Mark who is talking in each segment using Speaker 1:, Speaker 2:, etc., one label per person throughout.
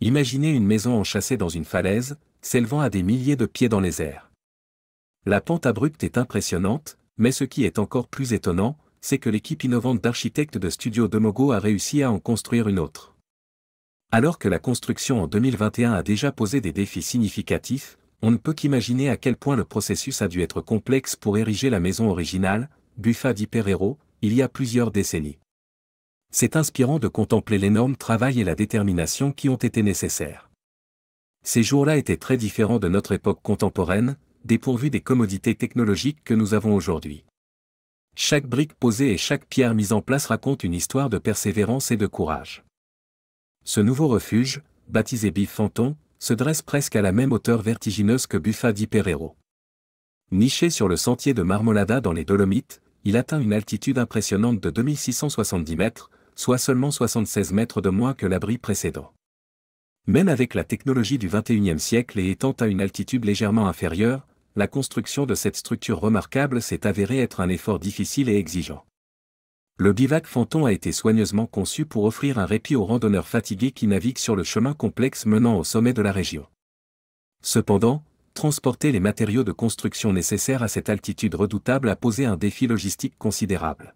Speaker 1: Imaginez une maison enchâssée dans une falaise, s'élevant à des milliers de pieds dans les airs. La pente abrupte est impressionnante, mais ce qui est encore plus étonnant, c'est que l'équipe innovante d'architectes de Studio Domogo a réussi à en construire une autre. Alors que la construction en 2021 a déjà posé des défis significatifs, on ne peut qu'imaginer à quel point le processus a dû être complexe pour ériger la maison originale, Buffa di Perero, il y a plusieurs décennies. C'est inspirant de contempler l'énorme travail et la détermination qui ont été nécessaires. Ces jours-là étaient très différents de notre époque contemporaine, dépourvus des commodités technologiques que nous avons aujourd'hui. Chaque brique posée et chaque pierre mise en place raconte une histoire de persévérance et de courage. Ce nouveau refuge, baptisé Bif Fanton, se dresse presque à la même hauteur vertigineuse que Buffa di Perero. Niché sur le sentier de Marmolada dans les Dolomites, il atteint une altitude impressionnante de 2670 mètres, soit seulement 76 mètres de moins que l'abri précédent. Même avec la technologie du XXIe siècle et étant à une altitude légèrement inférieure, la construction de cette structure remarquable s'est avérée être un effort difficile et exigeant. Le bivac Fanton a été soigneusement conçu pour offrir un répit aux randonneurs fatigués qui naviguent sur le chemin complexe menant au sommet de la région. Cependant, transporter les matériaux de construction nécessaires à cette altitude redoutable a posé un défi logistique considérable.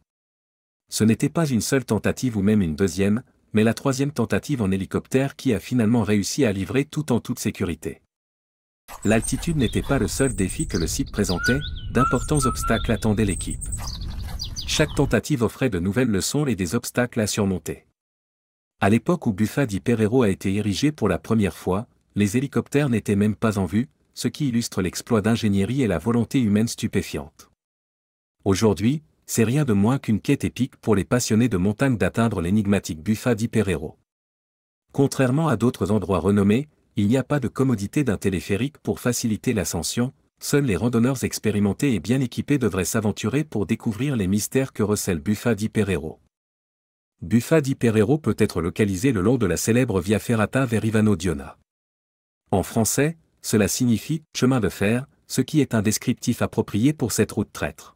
Speaker 1: Ce n'était pas une seule tentative ou même une deuxième, mais la troisième tentative en hélicoptère qui a finalement réussi à livrer tout en toute sécurité. L'altitude n'était pas le seul défi que le site présentait, d'importants obstacles attendaient l'équipe. Chaque tentative offrait de nouvelles leçons et des obstacles à surmonter. À l'époque où Buffa di Perero a été érigé pour la première fois, les hélicoptères n'étaient même pas en vue, ce qui illustre l'exploit d'ingénierie et la volonté humaine stupéfiante. Aujourd'hui, c'est rien de moins qu'une quête épique pour les passionnés de montagne d'atteindre l'énigmatique Buffa di Perero. Contrairement à d'autres endroits renommés, il n'y a pas de commodité d'un téléphérique pour faciliter l'ascension, seuls les randonneurs expérimentés et bien équipés devraient s'aventurer pour découvrir les mystères que recèle Buffa di Perero. Buffa di Perero peut être localisé le long de la célèbre Via Ferrata vers Ivano Diona. En français, cela signifie « chemin de fer », ce qui est un descriptif approprié pour cette route traître.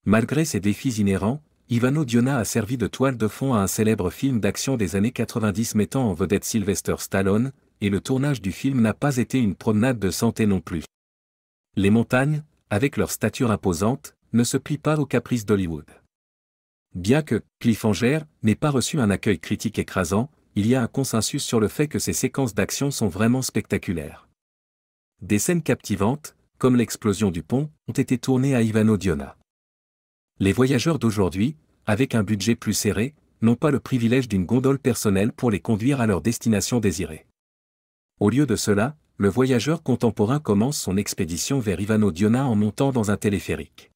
Speaker 1: Malgré ses défis inhérents, Ivano Diona a servi de toile de fond à un célèbre film d'action des années 90 mettant en vedette Sylvester Stallone, et le tournage du film n'a pas été une promenade de santé non plus. Les montagnes, avec leur stature imposante, ne se plient pas aux caprices d'Hollywood. Bien que Cliffhanger n'ait pas reçu un accueil critique écrasant, il y a un consensus sur le fait que ces séquences d'action sont vraiment spectaculaires. Des scènes captivantes, comme l'explosion du pont, ont été tournées à Ivano Diona. Les voyageurs d'aujourd'hui, avec un budget plus serré, n'ont pas le privilège d'une gondole personnelle pour les conduire à leur destination désirée. Au lieu de cela, le voyageur contemporain commence son expédition vers Ivano Diona en montant dans un téléphérique.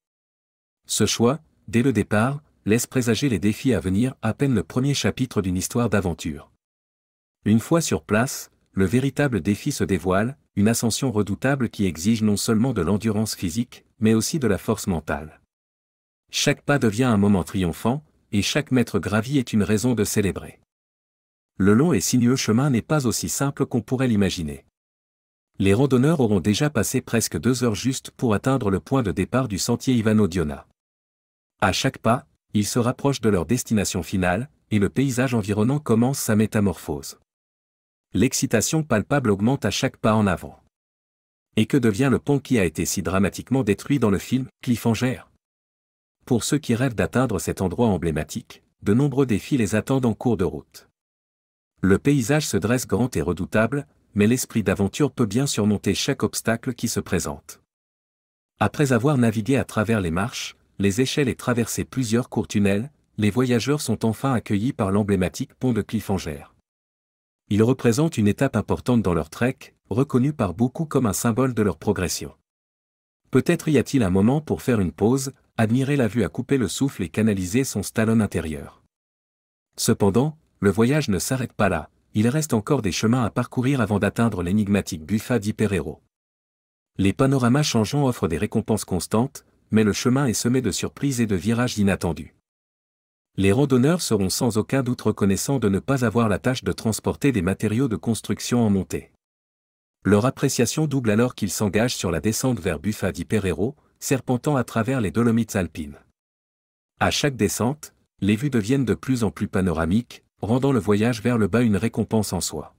Speaker 1: Ce choix, dès le départ, laisse présager les défis à venir, à peine le premier chapitre d'une histoire d'aventure. Une fois sur place, le véritable défi se dévoile, une ascension redoutable qui exige non seulement de l'endurance physique, mais aussi de la force mentale. Chaque pas devient un moment triomphant, et chaque mètre gravi est une raison de célébrer. Le long et sinueux chemin n'est pas aussi simple qu'on pourrait l'imaginer. Les randonneurs auront déjà passé presque 2 heures juste pour atteindre le point de départ du sentier Ivano Diona. À chaque pas, ils se rapprochent de leur destination finale, et le paysage environnant commence sa métamorphose. L'excitation palpable augmente à chaque pas en avant. Et que devient le pont qui a été si dramatiquement détruit dans le film Cliffhanger ? Pour ceux qui rêvent d'atteindre cet endroit emblématique, de nombreux défis les attendent en cours de route. Le paysage se dresse grand et redoutable, mais l'esprit d'aventure peut bien surmonter chaque obstacle qui se présente. Après avoir navigué à travers les marches, les échelles et traversé plusieurs courts tunnels, les voyageurs sont enfin accueillis par l'emblématique pont de Cliffhanger. Il représente une étape importante dans leur trek, reconnu par beaucoup comme un symbole de leur progression. Peut-être y a-t-il un moment pour faire une pause, admirer la vue à couper le souffle et canaliser son Stallone intérieur. Cependant, le voyage ne s'arrête pas là, il reste encore des chemins à parcourir avant d'atteindre l'énigmatique Buffa di Perero. Les panoramas changeants offrent des récompenses constantes, mais le chemin est semé de surprises et de virages inattendus. Les randonneurs seront sans aucun doute reconnaissants de ne pas avoir la tâche de transporter des matériaux de construction en montée. Leur appréciation double alors qu'ils s'engagent sur la descente vers Buffa di Perero, serpentant à travers les Dolomites alpines. À chaque descente, les vues deviennent de plus en plus panoramiques, rendant le voyage vers le bas une récompense en soi.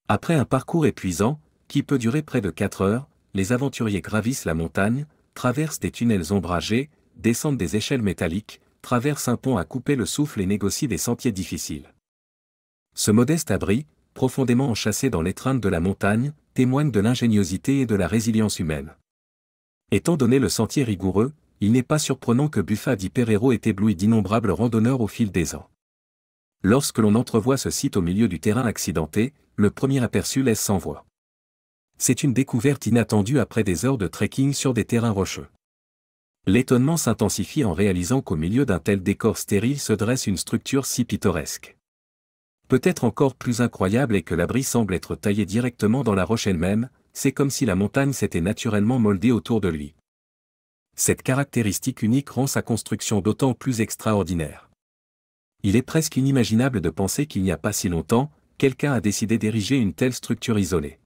Speaker 1: Après un parcours épuisant, qui peut durer près de 4 heures, les aventuriers gravissent la montagne, traversent des tunnels ombragés, descendent des échelles métalliques, traversent un pont à couper le souffle et négocient des sentiers difficiles. Ce modeste abri, profondément enchâssé dans l'étreinte de la montagne, témoigne de l'ingéniosité et de la résilience humaine. Étant donné le sentier rigoureux, il n'est pas surprenant que Buffa di Perero ait ébloui d'innombrables randonneurs au fil des ans. Lorsque l'on entrevoit ce site au milieu du terrain accidenté, le premier aperçu laisse sans voix. C'est une découverte inattendue après des heures de trekking sur des terrains rocheux. L'étonnement s'intensifie en réalisant qu'au milieu d'un tel décor stérile se dresse une structure si pittoresque. Peut-être encore plus incroyable est que l'abri semble être taillé directement dans la roche elle-même, c'est comme si la montagne s'était naturellement moldée autour de lui. Cette caractéristique unique rend sa construction d'autant plus extraordinaire. Il est presque inimaginable de penser qu'il n'y a pas si longtemps, quelqu'un a décidé d'ériger une telle structure isolée.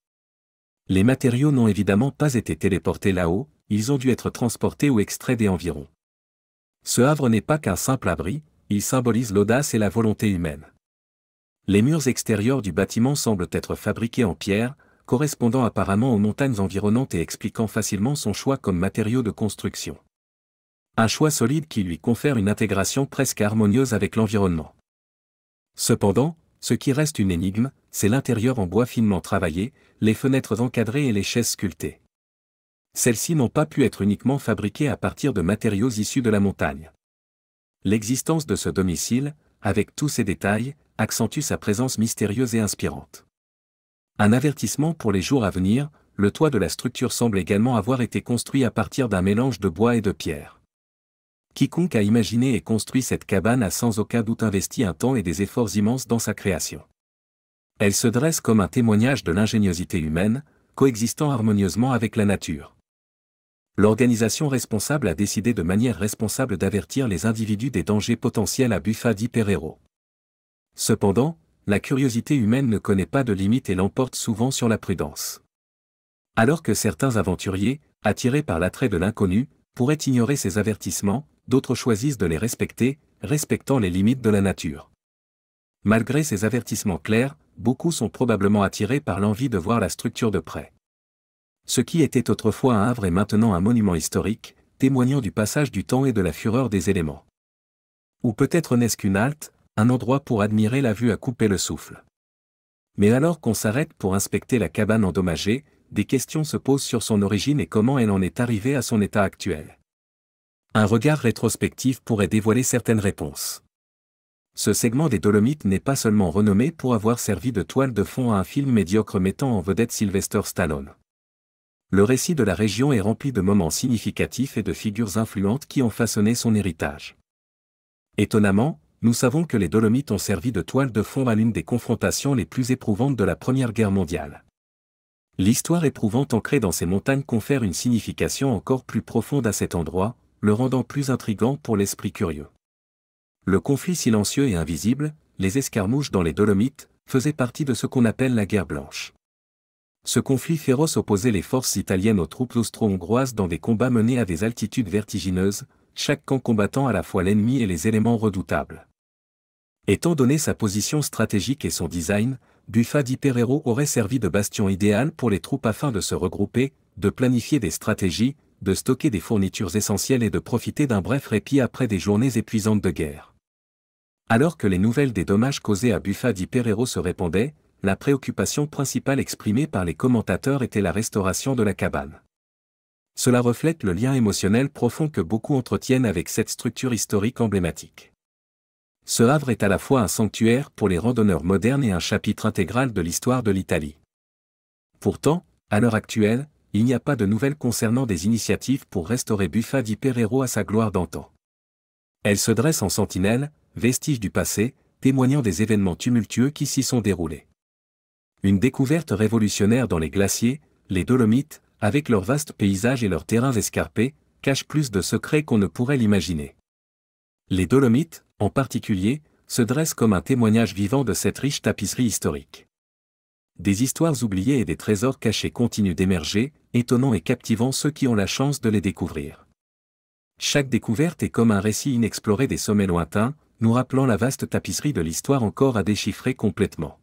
Speaker 1: Les matériaux n'ont évidemment pas été téléportés là-haut, ils ont dû être transportés ou extraits des environs. Ce havre n'est pas qu'un simple abri, il symbolise l'audace et la volonté humaine. Les murs extérieurs du bâtiment semblent être fabriqués en pierre, correspondant apparemment aux montagnes environnantes et expliquant facilement son choix comme matériau de construction. Un choix solide qui lui confère une intégration presque harmonieuse avec l'environnement. Cependant, ce qui reste une énigme, c'est l'intérieur en bois finement travaillé, les fenêtres encadrées et les chaises sculptées. Celles-ci n'ont pas pu être uniquement fabriquées à partir de matériaux issus de la montagne. L'existence de ce domicile, avec tous ses détails, accentue sa présence mystérieuse et inspirante. Un avertissement pour les jours à venir, le toit de la structure semble également avoir été construit à partir d'un mélange de bois et de pierre. Quiconque a imaginé et construit cette cabane a sans aucun doute investi un temps et des efforts immenses dans sa création. Elle se dresse comme un témoignage de l'ingéniosité humaine, coexistant harmonieusement avec la nature. L'organisation responsable a décidé de manière responsable d'avertir les individus des dangers potentiels à Buffa di Perero. Cependant, la curiosité humaine ne connaît pas de limite et l'emporte souvent sur la prudence. Alors que certains aventuriers, attirés par l'attrait de l'inconnu, pourraient ignorer ces avertissements, d'autres choisissent de les respecter, respectant les limites de la nature. Malgré ces avertissements clairs, beaucoup sont probablement attirés par l'envie de voir la structure de près. Ce qui était autrefois un havre est maintenant un monument historique, témoignant du passage du temps et de la fureur des éléments. Ou peut-être n'est-ce qu'une halte, un endroit pour admirer la vue à couper le souffle. Mais alors qu'on s'arrête pour inspecter la cabane endommagée, des questions se posent sur son origine et comment elle en est arrivée à son état actuel. Un regard rétrospectif pourrait dévoiler certaines réponses. Ce segment des Dolomites n'est pas seulement renommé pour avoir servi de toile de fond à un film médiocre mettant en vedette Sylvester Stallone. Le récit de la région est rempli de moments significatifs et de figures influentes qui ont façonné son héritage. Étonnamment, nous savons que les Dolomites ont servi de toile de fond à l'une des confrontations les plus éprouvantes de la Première Guerre mondiale. L'histoire éprouvante ancrée dans ces montagnes confère une signification encore plus profonde à cet endroit, le rendant plus intrigant pour l'esprit curieux. Le conflit silencieux et invisible, les escarmouches dans les Dolomites, faisait partie de ce qu'on appelle la guerre blanche. Ce conflit féroce opposait les forces italiennes aux troupes austro-hongroises dans des combats menés à des altitudes vertigineuses, chaque camp combattant à la fois l'ennemi et les éléments redoutables. Étant donné sa position stratégique et son design, Buffa di Perero aurait servi de bastion idéal pour les troupes afin de se regrouper, de planifier des stratégies, de stocker des fournitures essentielles et de profiter d'un bref répit après des journées épuisantes de guerre. Alors que les nouvelles des dommages causés à Buffa di Perero se répandaient, la préoccupation principale exprimée par les commentateurs était la restauration de la cabane. Cela reflète le lien émotionnel profond que beaucoup entretiennent avec cette structure historique emblématique. Ce havre est à la fois un sanctuaire pour les randonneurs modernes et un chapitre intégral de l'histoire de l'Italie. Pourtant, à l'heure actuelle, il n'y a pas de nouvelles concernant des initiatives pour restaurer Buffa di Perero à sa gloire d'antan. Elle se dresse en sentinelle, vestige du passé, témoignant des événements tumultueux qui s'y sont déroulés. Une découverte révolutionnaire dans les glaciers, les Dolomites, avec leurs vastes paysages et leurs terrains escarpés, cache plus de secrets qu'on ne pourrait l'imaginer. Les Dolomites, en particulier, se dressent comme un témoignage vivant de cette riche tapisserie historique. Des histoires oubliées et des trésors cachés continuent d'émerger, étonnant et captivant ceux qui ont la chance de les découvrir. Chaque découverte est comme un récit inexploré des sommets lointains, nous rappelant la vaste tapisserie de l'histoire encore à déchiffrer complètement.